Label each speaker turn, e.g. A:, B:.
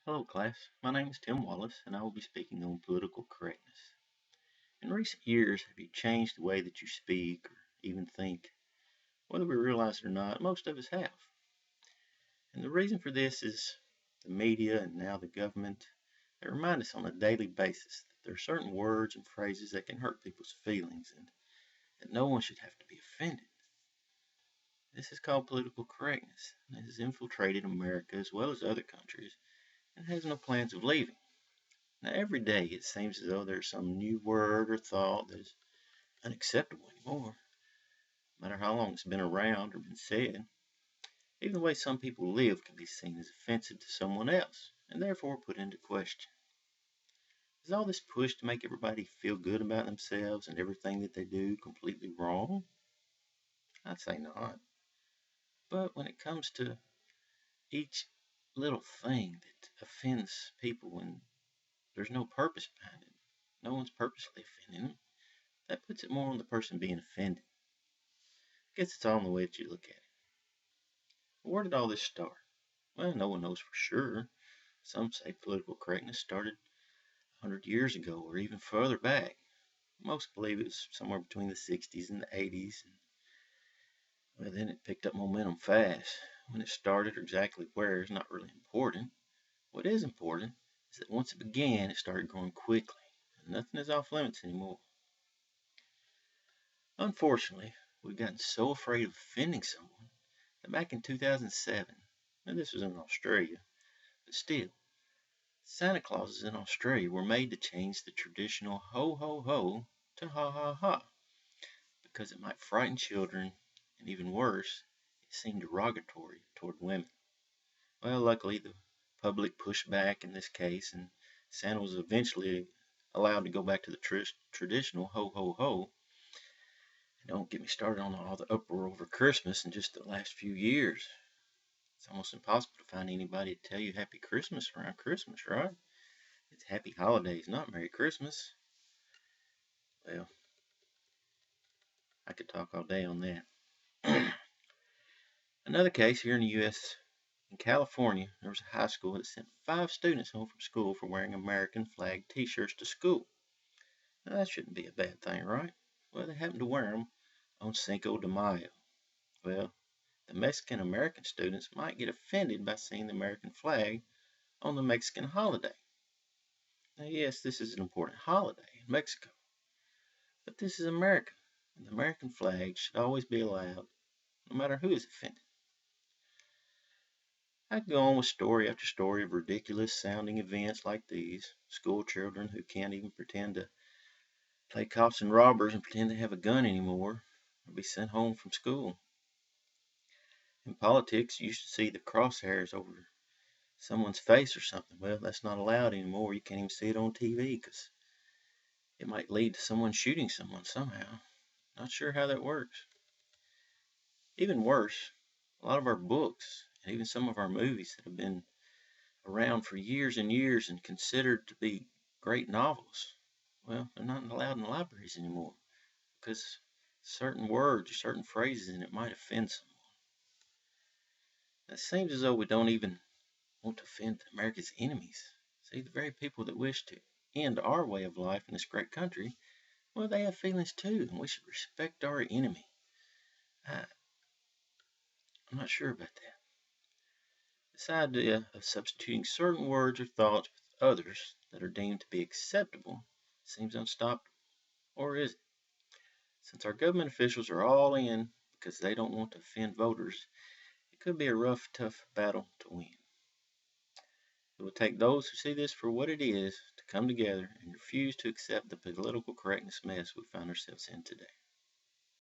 A: Hello, class. My name is Tim Wallace, and I will be speaking on political correctness. In recent years, have you changed the way that you speak or even think? Whether we realize it or not, most of us have. And the reason for this is the media and now the government that remind us on a daily basis that there are certain words and phrases that can hurt people's feelings and that no one should have to be offended. This is called political correctness, and it has infiltrated America as well as other countries and has no plans of leaving. Now, every day it seems as though there's some new word or thought that is unacceptable anymore, no matter how long it's been around or been said. Even the way some people live can be seen as offensive to someone else, and therefore put into question. Is all this push to make everybody feel good about themselves and everything that they do completely wrong? I'd say not. But when it comes to each little thing that offends people and there's no purpose behind it, no one's purposely offending them, that puts it more on the person being offended. I guess it's all in the way that you look at it. Where did all this start? Well, no one knows for sure. Some say political correctness started 100 years ago or even further back. Most believe it was somewhere between the 60s and the 80s. Well, then it picked up momentum fast. When it started or exactly where is not really important. What is important is that once it began, it started growing quickly, and nothing is off limits anymore. Unfortunately, we've gotten so afraid of offending someone that back in 2007, and this was in Australia, but still, Santa Clauses in Australia were made to change the traditional ho ho ho to ha ha ha because it might frighten children, and even worse, it seemed derogatory toward women. Well, luckily, the public pushed back in this case, and Santa was eventually allowed to go back to the traditional ho ho ho. And don't get me started on all the uproar over Christmas in just the last few years. It's almost impossible to find anybody to tell you Happy Christmas around Christmas, right? It's Happy Holidays, not Merry Christmas. Well, I could talk all day on that. Another case here in the U.S. In California, there was a high school that sent 5 students home from school for wearing American flag t-shirts to school. Now, that shouldn't be a bad thing, right? Well, they happened to wear them on Cinco de Mayo. Well, the Mexican American students might get offended by seeing the American flag on the Mexican holiday. Now, yes, this is an important holiday in Mexico, but this is America, and the American flag should always be allowed, no matter who is offended. I could go on with story after story of ridiculous sounding events like these. School children who can't even pretend to play cops and robbers and pretend they have a gun anymore will be sent home from school. In politics, you should see the crosshairs over someone's face or something. Well, that's not allowed anymore. You can't even see it on TV because it might lead to someone shooting someone somehow. Not sure how that works. Even worse, a lot of our books and even some of our movies that have been around for years and years and considered to be great novels, well, they're not allowed in libraries anymore because certain words or certain phrases in it might offend someone. It seems as though we don't even want to offend America's enemies. See, the very people that wish to end our way of life in this great country, well, they have feelings too, and we should respect our enemy. I'm not sure about that. This idea of substituting certain words or thoughts with others that are deemed to be acceptable seems unstoppable. Or is it? Since our government officials are all in because they don't want to offend voters, it could be a rough, tough battle to win. It will take those who see this for what it is to come together and refuse to accept the political correctness mess we find ourselves in today.